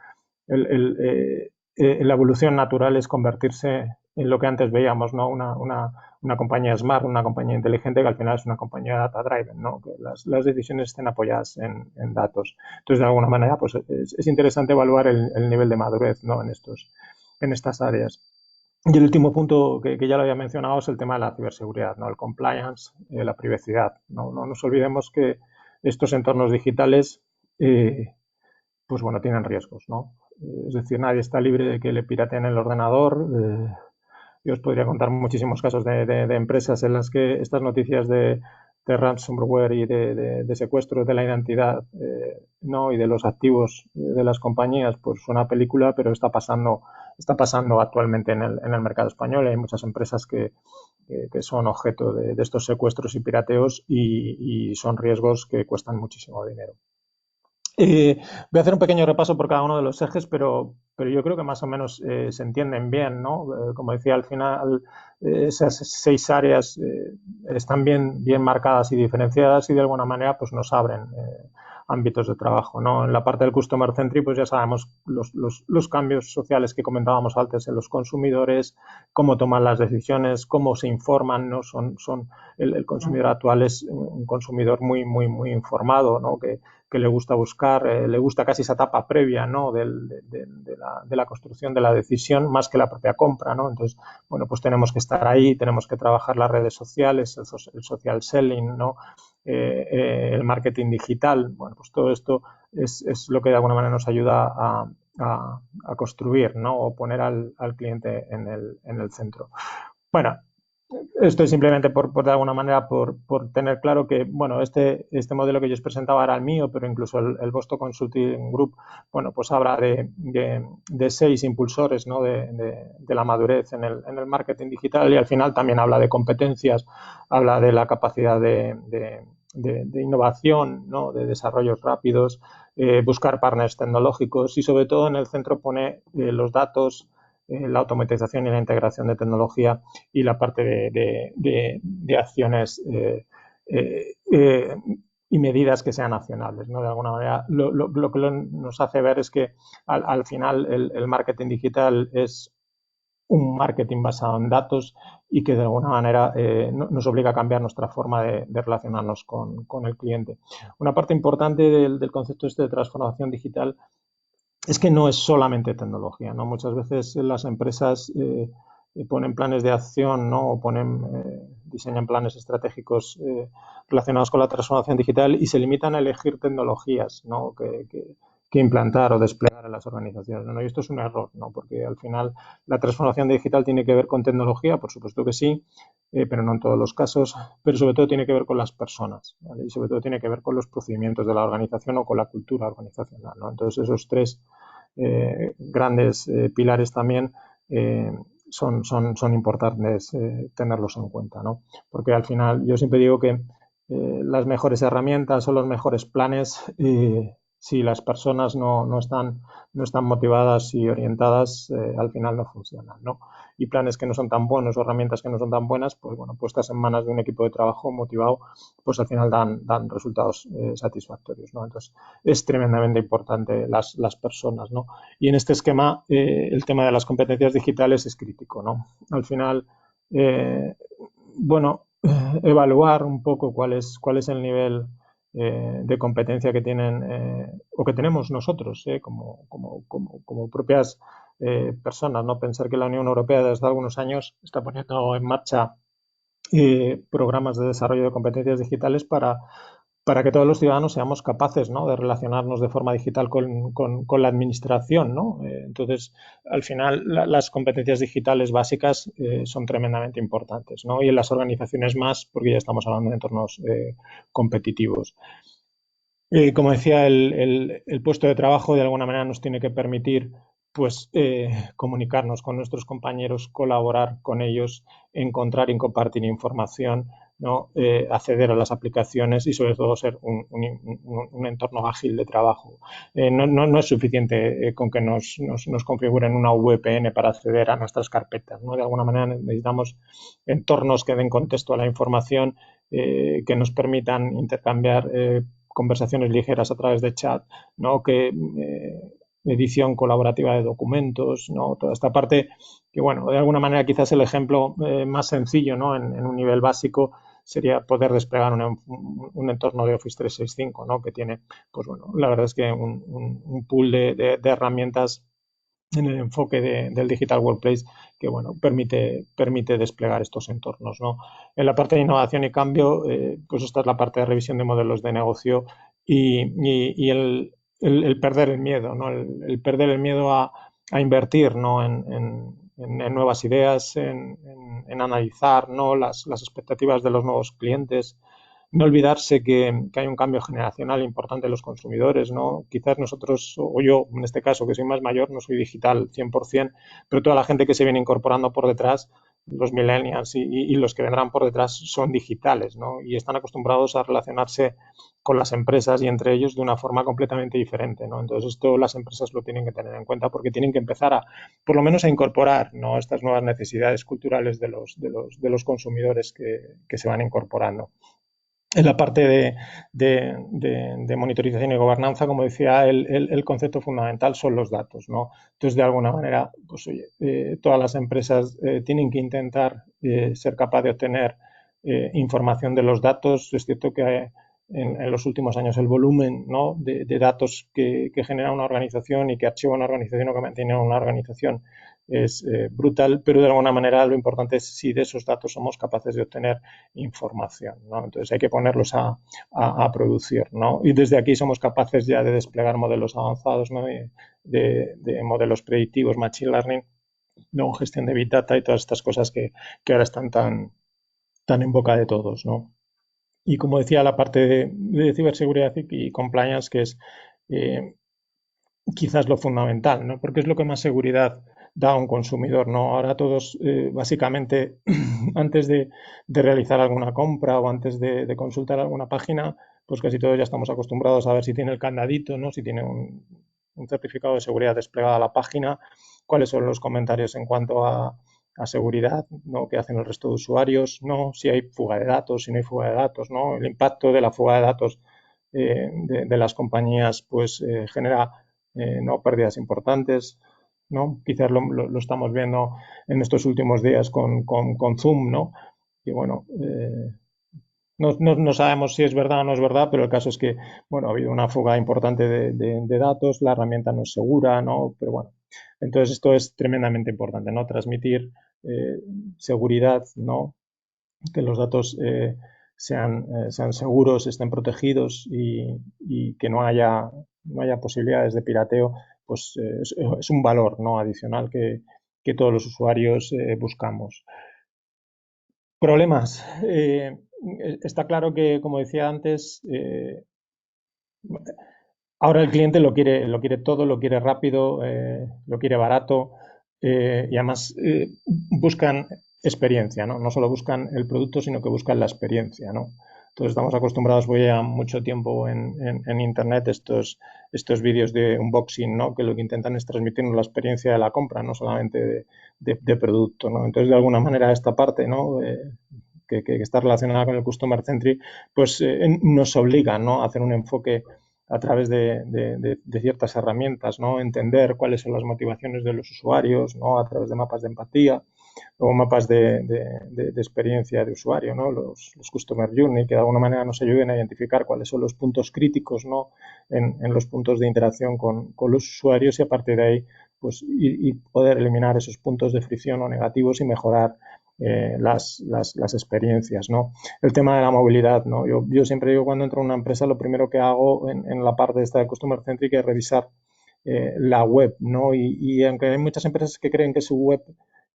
la evolución natural es convertirse en lo que antes veíamos, ¿no? Una compañía smart, una compañía inteligente, que al final es una compañía data driven, ¿no? Que las decisiones estén apoyadas en datos. Entonces, de alguna manera, pues es interesante evaluar el nivel de madurez, ¿no?, en estas áreas. Y el último punto que ya lo había mencionado es el tema de la ciberseguridad, ¿no?, el compliance, la privacidad. No nos olvidemos que estos entornos digitales, pues bueno, tienen riesgos, ¿no? Es decir, nadie está libre de que le pirateen el ordenador. Yo os podría contar muchísimos casos de empresas en las que estas noticias de ransomware y de secuestro de la identidad, ¿no?, y de los activos de las compañías, pues es una película, pero está pasando actualmente en el mercado español. Hay muchas empresas que son objeto de estos secuestros y pirateos y son riesgos que cuestan muchísimo dinero. Voy a hacer un pequeño repaso por cada uno de los ejes, pero yo creo que más o menos se entienden bien, ¿no? Como decía, al final esas 6 áreas están bien marcadas y diferenciadas y de alguna manera pues nos abren ámbitos de trabajo, ¿no? En la parte del Customer Centric, pues ya sabemos los cambios sociales que comentábamos antes en los consumidores, cómo toman las decisiones, cómo se informan, ¿no? El consumidor actual es un consumidor muy informado, ¿no?, que le gusta buscar, le gusta casi esa etapa previa, ¿no?, de la construcción de la decisión más que la propia compra, ¿no? Entonces, bueno, pues tenemos que estar ahí, tenemos que trabajar las redes sociales, el social selling, ¿no?, el marketing digital. Bueno, pues todo esto es lo que de alguna manera nos ayuda a construir, ¿no?, o poner al cliente en el centro. Bueno, esto es simplemente de alguna manera por tener claro que, bueno, este modelo que yo os presentaba era el mío, pero incluso el Boston Consulting Group, bueno, pues habla de 6 impulsores, ¿no?, de la madurez en el marketing digital, y al final también habla de competencias, habla de la capacidad de innovación, ¿no?, de desarrollos rápidos, buscar partners tecnológicos y sobre todo en el centro pone los datos, la automatización y la integración de tecnología y la parte de acciones y medidas que sean accionables, ¿no? De alguna manera, lo que nos hace ver es que al final el marketing digital es un marketing basado en datos y que de alguna manera nos obliga a cambiar nuestra forma de relacionarnos con el cliente. Una parte importante del concepto de transformación digital es que no es solamente tecnología, ¿no? Muchas veces las empresas ponen planes de acción, ¿no?, o diseñan planes estratégicos relacionados con la transformación digital y se limitan a elegir tecnologías, ¿no?, que implantar o desplegar en las organizaciones, ¿no? Y esto es un error, ¿no?, porque al final la transformación digital tiene que ver con tecnología, por supuesto que sí, pero no en todos los casos, pero sobre todo tiene que ver con las personas, ¿vale? Y sobre todo tiene que ver con los procedimientos de la organización o con la cultura organizacional, ¿no? Entonces esos 3 grandes pilares también son importantes tenerlos en cuenta, ¿no? Porque al final yo siempre digo que las mejores herramientas o los mejores planes si las personas no están motivadas y orientadas, al final no funcionan, ¿no? Y planes que no son tan buenos o herramientas que no son tan buenas, pues bueno, puestas en manos de un equipo de trabajo motivado, pues al final dan resultados satisfactorios, ¿no? Entonces, es tremendamente importante las personas, ¿no? Y en este esquema, el tema de las competencias digitales es crítico, ¿no? Al final, eh, bueno, evaluar un poco cuál es el nivel de competencia que tienen o que tenemos nosotros como propias personas, ¿no? Pensar que la Unión Europea desde algunos años está poniendo en marcha programas de desarrollo de competencias digitales para que todos los ciudadanos seamos capaces, ¿no?, de relacionarnos de forma digital con la administración, ¿no? Entonces, al final, las competencias digitales básicas son tremendamente importantes, ¿no? Y en las organizaciones más, porque ya estamos hablando de entornos competitivos. Como decía, el puesto de trabajo de alguna manera nos tiene que permitir pues comunicarnos con nuestros compañeros, colaborar con ellos, encontrar y compartir información, ¿no? Acceder a las aplicaciones y sobre todo ser un entorno ágil de trabajo. No es suficiente con que nos configuren una VPN para acceder a nuestras carpetas, ¿no? De alguna manera necesitamos entornos que den contexto a la información, que nos permitan intercambiar conversaciones ligeras a través de chat, ¿no? Que edición colaborativa de documentos, ¿no? Toda esta parte que, bueno, de alguna manera quizás el ejemplo más sencillo, ¿no? En un nivel básico sería poder desplegar un entorno de Office 365, ¿no? Que tiene, pues bueno, la verdad es que un pool de herramientas en el enfoque del Digital Workplace que, bueno, permite desplegar estos entornos, ¿no? En la parte de innovación y cambio, pues esta es la parte de revisión de modelos de negocio y el perder el miedo, ¿no? El perder el miedo a invertir, ¿no? En nuevas ideas, en analizar, ¿no?, las expectativas de los nuevos clientes. No olvidarse que hay un cambio generacional importante en los consumidores, ¿no? Quizás nosotros, o yo en este caso, que soy más mayor, no soy digital 100%, pero toda la gente que se viene incorporando por detrás, los millennials y los que vendrán por detrás son digitales, ¿no? Y están acostumbrados a relacionarse con las empresas y entre ellos de una forma completamente diferente, ¿no? Entonces esto las empresas lo tienen que tener en cuenta porque tienen que empezar por lo menos a incorporar, ¿no?, estas nuevas necesidades culturales de los consumidores que se van incorporando. En la parte de monitorización y gobernanza, como decía, el concepto fundamental son los datos, ¿no? Entonces, de alguna manera, pues oye, todas las empresas tienen que intentar ser capaces de obtener información de los datos. Es cierto que en los últimos años el volumen, ¿no?, de datos que genera una organización y que archiva una organización o que mantiene una organización es brutal, pero de alguna manera lo importante es si de esos datos somos capaces de obtener información, ¿no? Entonces hay que ponerlos a producir, ¿no? Y desde aquí somos capaces ya de desplegar modelos avanzados, ¿no?, de modelos predictivos, machine learning, ¿no?, gestión de big data y todas estas cosas que ahora están tan en boca de todos, ¿no? Y como decía, la parte de ciberseguridad y compliance, que es eh, quizás lo fundamental, ¿no? Porque es lo que más seguridad da a un consumidor, ¿no? Ahora todos, básicamente, antes de realizar alguna compra o antes de consultar alguna página, pues casi todos ya estamos acostumbrados a ver si tiene el candadito, ¿no? Si tiene un certificado de seguridad desplegado a la página, cuáles son los comentarios en cuanto a seguridad, ¿no?, que hacen el resto de usuarios, ¿no? Si hay fuga de datos, si no hay fuga de datos, ¿no? El impacto de la fuga de datos de las compañías, pues genera no pérdidas importantes, ¿no? Quizás lo estamos viendo en estos últimos días con Zoom, ¿no? Que bueno, no sabemos si es verdad o no es verdad, pero el caso es que, bueno, ha habido una fuga importante de datos, la herramienta no es segura, ¿no? Pero bueno, entonces esto es tremendamente importante, ¿no? Transmitir seguridad, ¿no? Que los datos sean seguros, estén protegidos y que no haya posibilidades de pirateo, pues es un valor, ¿no?, adicional que todos los usuarios buscamos. Problemas. Está claro que, como decía antes, ahora el cliente lo quiere todo, lo quiere rápido, lo quiere barato y además buscan experiencia, ¿no? No solo buscan el producto, sino que buscan la experiencia, ¿no? Todos estamos acostumbrados, voy a mucho tiempo en Internet, estos vídeos de unboxing, ¿no? Que lo que intentan es transmitirnos la experiencia de la compra, no solamente de producto, ¿no? Entonces, de alguna manera, esta parte, ¿no? Que está relacionada con el Customer Centric, pues nos obliga, ¿no? A hacer un enfoque a través de ciertas herramientas, ¿no? Entender cuáles son las motivaciones de los usuarios, ¿no? A través de mapas de empatía o mapas de experiencia de usuario, ¿no? Los Customer Journey, que de alguna manera nos ayuden a identificar cuáles son los puntos críticos, ¿no? En los puntos de interacción con los usuarios y a partir de ahí pues, y poder eliminar esos puntos de fricción o negativos y mejorar las experiencias, ¿no? El tema de la movilidad, ¿no? Yo siempre digo cuando entro en una empresa, lo primero que hago en la parte esta de Customer Centric es revisar la web, ¿no? Y aunque hay muchas empresas que creen que su web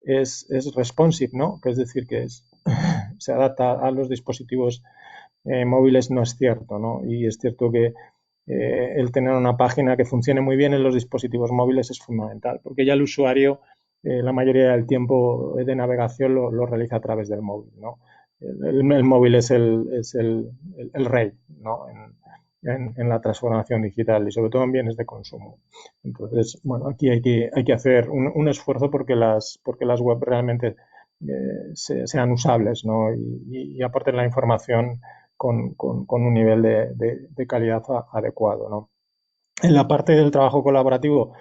es responsive, ¿no? Que es decir, se adapta a los dispositivos móviles, no es cierto, ¿no? Y es cierto que el tener una página que funcione muy bien en los dispositivos móviles es fundamental, porque ya el usuario la mayoría del tiempo de navegación lo realiza a través del móvil, ¿no? El móvil es el rey, ¿no? En la transformación digital y sobre todo en bienes de consumo. Entonces, bueno, aquí hay que hacer un esfuerzo porque porque las web realmente sean usables, ¿no? Y aporten la información con un nivel de calidad adecuado, ¿no? En la parte del trabajo colaborativo,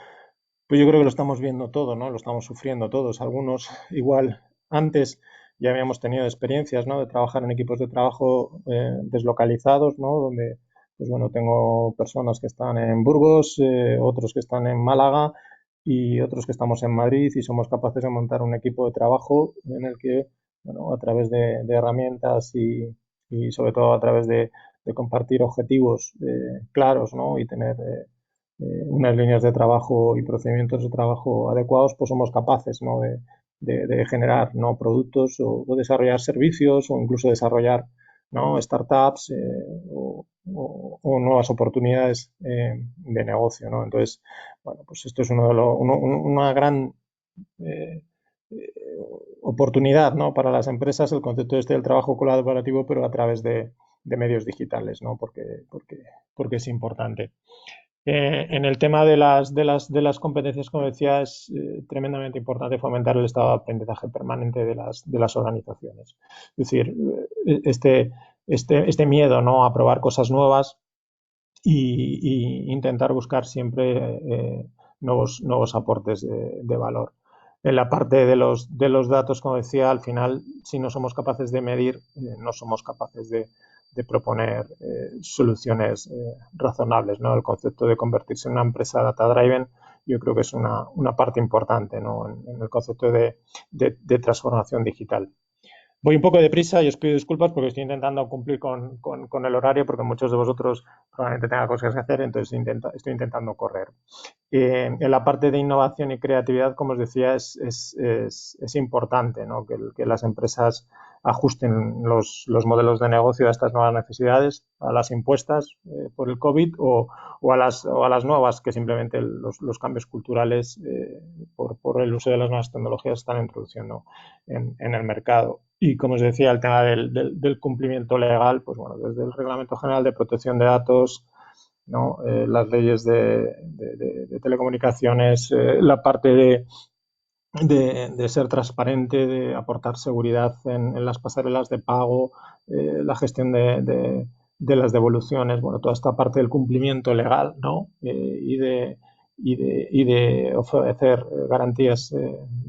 pues yo creo que lo estamos viendo todo, ¿no? Lo estamos sufriendo todos. Algunos igual antes ya habíamos tenido experiencias, ¿no? De trabajar en equipos de trabajo deslocalizados, ¿no? Donde, pues bueno, tengo personas que están en Burgos, otros que están en Málaga y otros que estamos en Madrid y somos capaces de montar un equipo de trabajo en el que, bueno, a través de herramientas y sobre todo a través de compartir objetivos claros, ¿no? Y tener unas líneas de trabajo y procedimientos de trabajo adecuados, pues somos capaces, ¿no? de generar, ¿no? Productos o desarrollar servicios o incluso desarrollar, ¿no? Startups o nuevas oportunidades de negocio, ¿no? Entonces, bueno, pues esto es una gran eh, eh, oportunidad, ¿no? Para las empresas, el concepto este del trabajo colaborativo, pero a través de medios digitales, ¿no? Porque es importante. En el tema de las competencias, como decía, es tremendamente importante fomentar el estado de aprendizaje permanente de las organizaciones. Es decir, este miedo, ¿no? A probar cosas nuevas y intentar buscar siempre nuevos aportes de valor. En la parte de los datos, como decía, al final, si no somos capaces de medir, no somos capaces de proponer soluciones razonables, ¿no? El concepto de convertirse en una empresa data-driven yo creo que es una parte importante, ¿no? En el concepto de transformación digital. Voy un poco deprisa y os pido disculpas porque estoy intentando cumplir con el horario porque muchos de vosotros probablemente tengan cosas que hacer, entonces estoy intentando correr. En la parte de innovación y creatividad, como os decía, es importante, ¿no? Que las empresas ajusten los modelos de negocio a estas nuevas necesidades, a las impuestas por el COVID o a las nuevas que simplemente los cambios culturales por el uso de las nuevas tecnologías están introduciendo en el mercado. Y como os decía, el tema del cumplimiento legal, pues bueno, desde el Reglamento General de Protección de Datos, ¿no? Las leyes de telecomunicaciones, la parte de ser transparente, de aportar seguridad en las pasarelas de pago, la gestión de las devoluciones, bueno, toda esta parte del cumplimiento legal, ¿no? Y de ofrecer garantías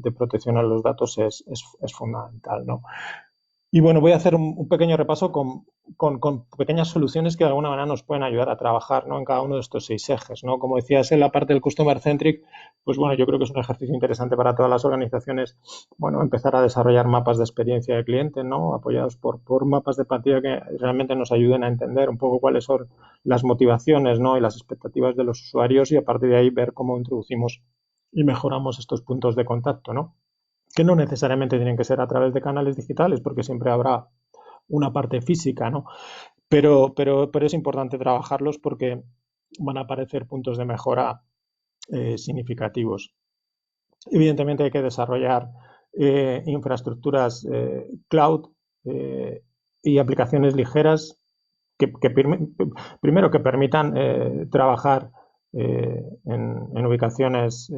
de protección a los datos es fundamental, ¿no? Y bueno, voy a hacer un pequeño repaso con pequeñas soluciones que de alguna manera nos pueden ayudar a trabajar, ¿no? En cada uno de estos 6 ejes, ¿no? Como decías, en la parte del Customer Centric, pues bueno, yo creo que es un ejercicio interesante para todas las organizaciones, bueno, empezar a desarrollar mapas de experiencia de cliente, ¿no? Apoyados por mapas de empatía que realmente nos ayuden a entender un poco cuáles son las motivaciones, ¿no? Y las expectativas de los usuarios y a partir de ahí ver cómo introducimos y mejoramos estos puntos de contacto, ¿no? Que no necesariamente tienen que ser a través de canales digitales, porque siempre habrá una parte física, ¿no? Pero es importante trabajarlos porque van a aparecer puntos de mejora significativos. Evidentemente hay que desarrollar infraestructuras cloud y aplicaciones ligeras primero que permitan trabajar en ubicaciones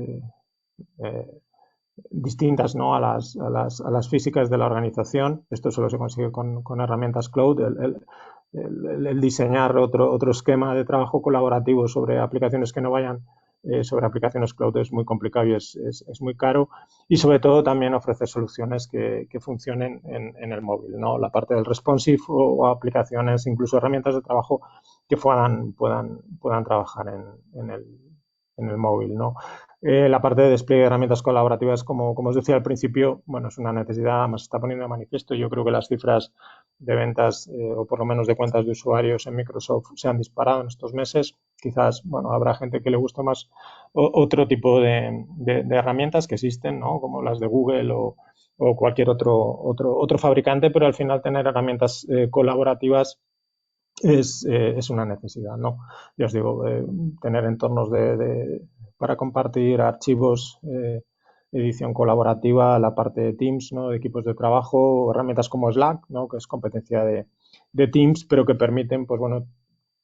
distintas, ¿no?, a las físicas de la organización. Esto solo se consigue con herramientas cloud. El diseñar otro esquema de trabajo colaborativo sobre aplicaciones que no vayan sobre aplicaciones cloud es muy complicado y es muy caro, y sobre todo también ofrece soluciones que funcionen en el móvil, ¿no? La parte del responsive o aplicaciones, incluso herramientas de trabajo que puedan trabajar en el móvil, ¿no? La parte de despliegue de herramientas colaborativas, como os decía al principio, bueno, es una necesidad, más se está poniendo de manifiesto. Yo creo que las cifras de ventas o por lo menos de cuentas de usuarios en Microsoft se han disparado en estos meses. Quizás, bueno, habrá gente que le guste más otro tipo de herramientas que existen, ¿no?, como las de Google o cualquier otro fabricante, pero al final tener herramientas colaborativas es una necesidad, ¿no? Ya os digo, tener entornos para compartir archivos, edición colaborativa, la parte de Teams, ¿no?, de equipos de trabajo, herramientas como Slack, ¿no?, que es competencia de Teams, pero que permiten, pues bueno,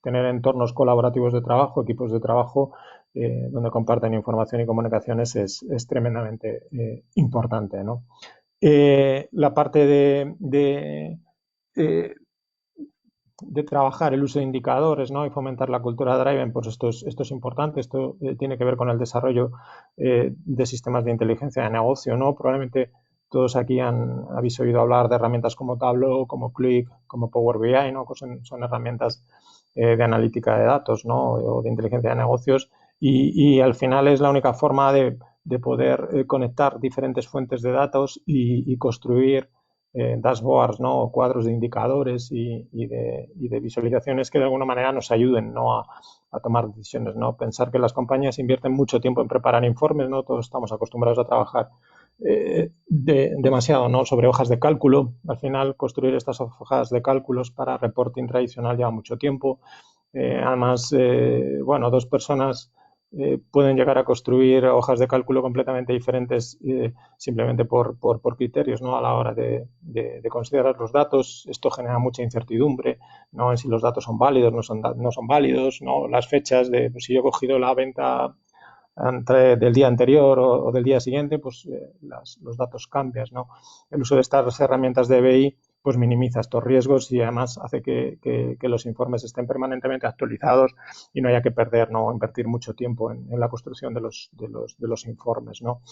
tener entornos colaborativos de trabajo, equipos de trabajo, donde comparten información y comunicaciones es tremendamente importante, ¿no? La parte eh, de trabajar el uso de indicadores, ¿no?, y fomentar la cultura Driven, pues esto es importante. Esto tiene que ver con el desarrollo de sistemas de inteligencia de negocio, ¿no? Probablemente todos aquí habéis oído hablar de herramientas como Tableau, como Qlik, como Power BI, ¿no? Pues son herramientas de analítica de datos, ¿no?, o de inteligencia de negocios, y al final es la única forma de poder conectar diferentes fuentes de datos y construir dashboards, ¿no?, o cuadros de indicadores y de visualizaciones que de alguna manera nos ayuden, ¿no?, a tomar decisiones, ¿no? Pensar que las compañías invierten mucho tiempo en preparar informes, ¿no? Todos estamos acostumbrados a trabajar demasiado, ¿no?, sobre hojas de cálculo. Al final, construir estas hojas de cálculos para reporting tradicional lleva mucho tiempo. Además, bueno, dos personas pueden llegar a construir hojas de cálculo completamente diferentes simplemente por criterios, ¿no?, a la hora de considerar los datos. Esto genera mucha incertidumbre, ¿no?, en si los datos son válidos, no son válidos, ¿no? Las fechas de, pues, si yo he cogido la venta del día anterior o del día siguiente, pues los datos cambian, ¿no? El uso de estas herramientas de BI pues minimiza estos riesgos y además hace que los informes estén permanentemente actualizados y no haya que perder, ¿no?, invertir mucho tiempo en la construcción de los informes, ¿no?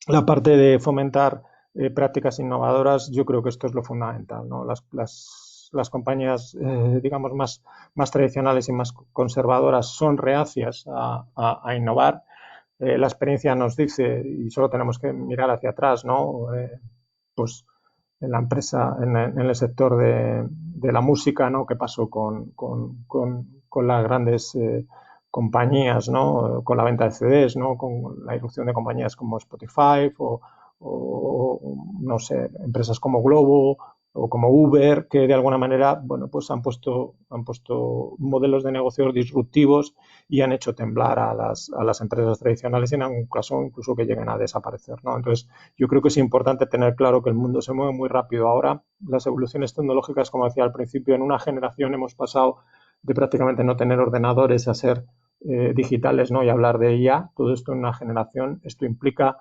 La parte de fomentar prácticas innovadoras, yo creo que esto es lo fundamental, ¿no? Las compañías, digamos, más tradicionales y más conservadoras son reacias a innovar. La experiencia nos dice, y solo tenemos que mirar hacia atrás, ¿no?, pues en la empresa, en el sector de la música, ¿no?, qué pasó con las grandes compañías, ¿no?, con la venta de CDs, ¿no?, con la irrupción de compañías como Spotify no sé, empresas como Globo o como Uber, que de alguna manera, bueno, pues han puesto modelos de negocios disruptivos y han hecho temblar a las empresas tradicionales y en algún caso incluso que lleguen a desaparecer, ¿no? Entonces, yo creo que es importante tener claro que el mundo se mueve muy rápido ahora. Las evoluciones tecnológicas, como decía al principio, en una generación hemos pasado de prácticamente no tener ordenadores a ser digitales, ¿no?, y hablar de IA. Todo esto en una generación. Esto implica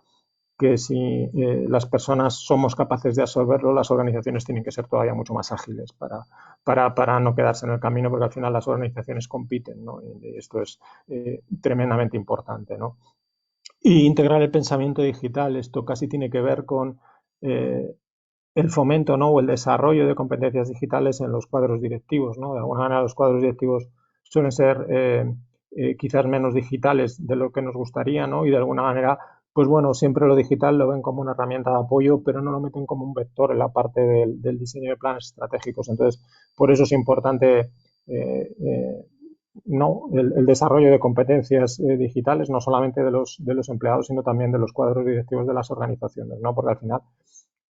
que si las personas somos capaces de absorberlo, las organizaciones tienen que ser todavía mucho más ágiles para no quedarse en el camino, porque al final las organizaciones compiten, ¿no? Y esto es tremendamente importante, ¿no? Y integrar el pensamiento digital, esto casi tiene que ver con el fomento, ¿no?, o el desarrollo de competencias digitales en los cuadros directivos, ¿no? De alguna manera los cuadros directivos suelen ser quizás menos digitales de lo que nos gustaría, ¿no? Y de alguna manera, pues bueno, siempre lo digital lo ven como una herramienta de apoyo, pero no lo meten como un vector en la parte del diseño de planes estratégicos. Entonces, por eso es importante no el desarrollo de competencias digitales, no solamente de los empleados, sino también de los cuadros directivos de las organizaciones, ¿no? Porque al final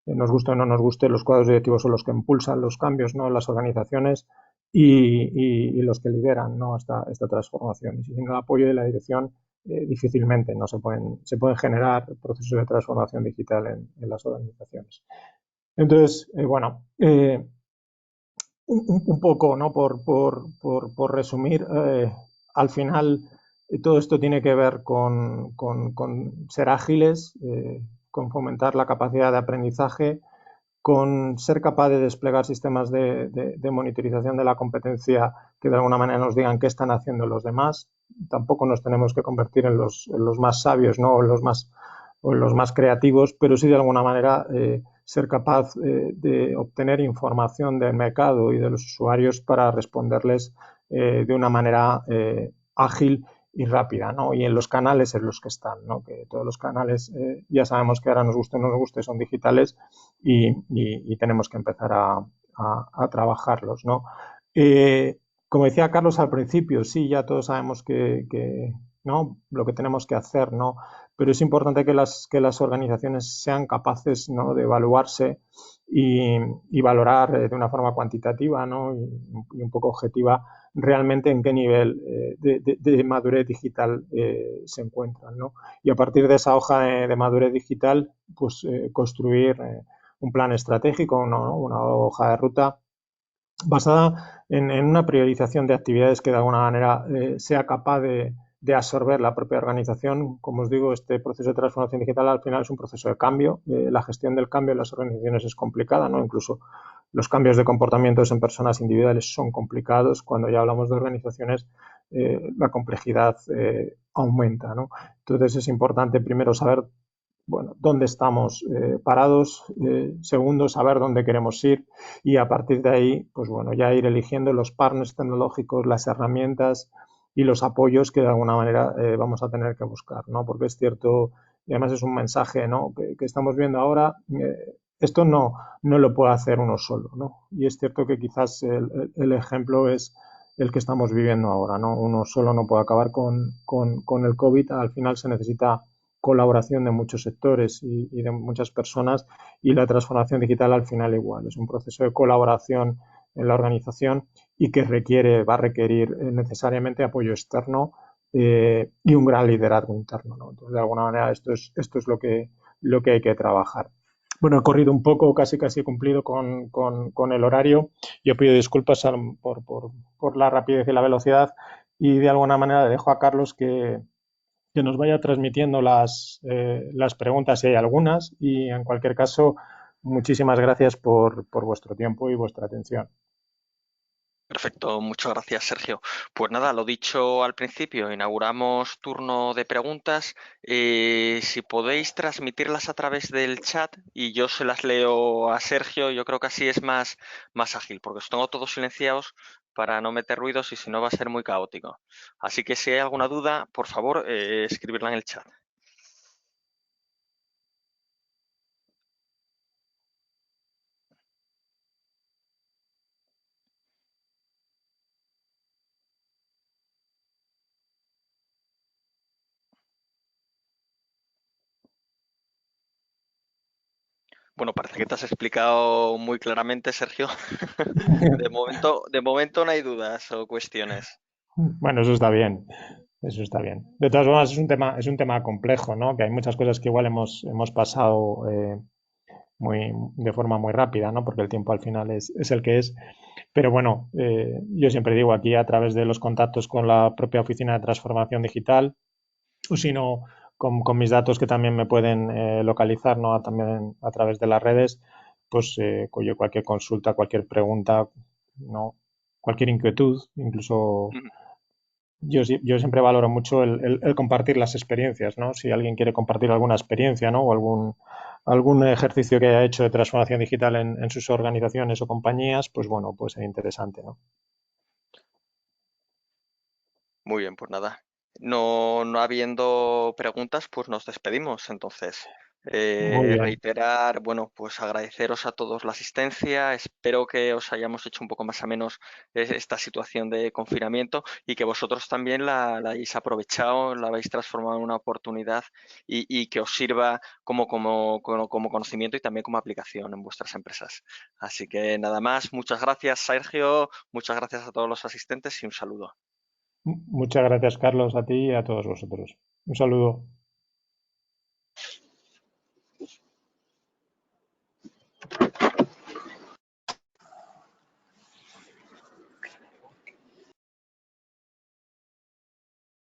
nos guste o no nos guste, los cuadros directivos son los que impulsan los cambios, ¿no?, en las organizaciones y los que lideran, ¿no?, esta transformación. Y sin el apoyo de la dirección, difícilmente no se pueden generar procesos de transformación digital en las organizaciones. Entonces, bueno, un poco, ¿no? Por resumir, al final todo esto tiene que ver con ser ágiles, con fomentar la capacidad de aprendizaje, con ser capaz de desplegar sistemas de monitorización de la competencia que de alguna manera nos digan qué están haciendo los demás. Tampoco nos tenemos que convertir en los más sabios, ¿no? O en los más creativos, pero sí de alguna manera ser capaz de obtener información del mercado y de los usuarios para responderles de una manera ágil y rápida, ¿no? Y en los canales en los que están, ¿no? Que todos los canales ya sabemos que ahora nos guste o no nos guste son digitales y tenemos que empezar a trabajarlos, ¿no? Como decía Carlos al principio, sí, ya todos sabemos ¿no? Lo que tenemos que hacer, ¿no? Pero es importante que las organizaciones sean capaces, ¿no? De evaluarse y valorar de una forma cuantitativa, ¿no? Y un poco objetiva realmente en qué nivel de madurez digital se encuentran, ¿no? Y a partir de esa hoja de madurez digital, pues construir un plan estratégico, una hoja de ruta basada en una priorización de actividades que de alguna manera sea capaz de absorber la propia organización. Como os digo, este proceso de transformación digital al final es un proceso de cambio. La gestión del cambio en las organizaciones es complicada, ¿no? Incluso los cambios de comportamientos en personas individuales son complicados. Cuando ya hablamos de organizaciones, la complejidad aumenta, ¿no? Entonces es importante primero saber bueno, dónde estamos parados, segundo, saber dónde queremos ir y a partir de ahí, pues bueno, ya ir eligiendo los partners tecnológicos, las herramientas y los apoyos que de alguna manera vamos a tener que buscar, ¿no? Porque es cierto, y además es un mensaje, ¿no? Que estamos viendo ahora, esto no lo puede hacer uno solo, ¿no? Y es cierto que quizás el ejemplo es el que estamos viviendo ahora, ¿no? Uno solo no puede acabar con el COVID, al final se necesita colaboración de muchos sectores y de muchas personas y la transformación digital al final igual. Es un proceso de colaboración en la organización y que va a requerir necesariamente apoyo externo y un gran liderazgo interno, ¿no? Entonces, de alguna manera, esto es lo que hay que trabajar. Bueno, he corrido un poco, casi he cumplido con el horario. Yo pido disculpas por la rapidez y la velocidad y de alguna manera le dejo a Carlos que nos vaya transmitiendo las preguntas si hay algunas y en cualquier caso, muchísimas gracias por vuestro tiempo y vuestra atención. Perfecto, muchas gracias, Sergio. Pues nada, lo dicho al principio, inauguramos turno de preguntas. Si podéis transmitirlas a través del chat y yo se las leo a Sergio, yo creo que así es más ágil, porque os tengo todos silenciados para no meter ruidos y si no va a ser muy caótico. Así que si hay alguna duda, por favor, escribirla en el chat. Bueno, parece que te has explicado muy claramente, Sergio. De momento no hay dudas o cuestiones. Bueno, eso está bien. Eso está bien. De todas formas, es un tema complejo, ¿no? Que hay muchas cosas que igual hemos pasado de forma muy rápida, ¿no? Porque el tiempo al final es el que es. Pero bueno, yo siempre digo aquí a través de los contactos con la propia oficina de transformación digital, o si no, con mis datos que también me pueden localizar, ¿no? También a través de las redes, pues cualquier consulta, cualquier pregunta, ¿no? Cualquier inquietud, incluso yo siempre valoro mucho el compartir las experiencias, ¿no? Si alguien quiere compartir alguna experiencia, ¿no? O algún ejercicio que haya hecho de transformación digital en sus organizaciones o compañías, pues bueno, pues es interesante, ¿no? Muy bien, pues nada. No habiendo preguntas, pues nos despedimos. Entonces, Muy bien. reiterar, bueno, pues agradeceros a todos la asistencia. Espero que os hayamos hecho un poco más a menos esta situación de confinamiento y que vosotros también la hayáis aprovechado, la habéis transformado en una oportunidad y que os sirva como conocimiento y también como aplicación en vuestras empresas. Así que nada más, muchas gracias, Sergio, muchas gracias a todos los asistentes y un saludo. Muchas gracias, Carlos, a ti y a todos vosotros. Un saludo.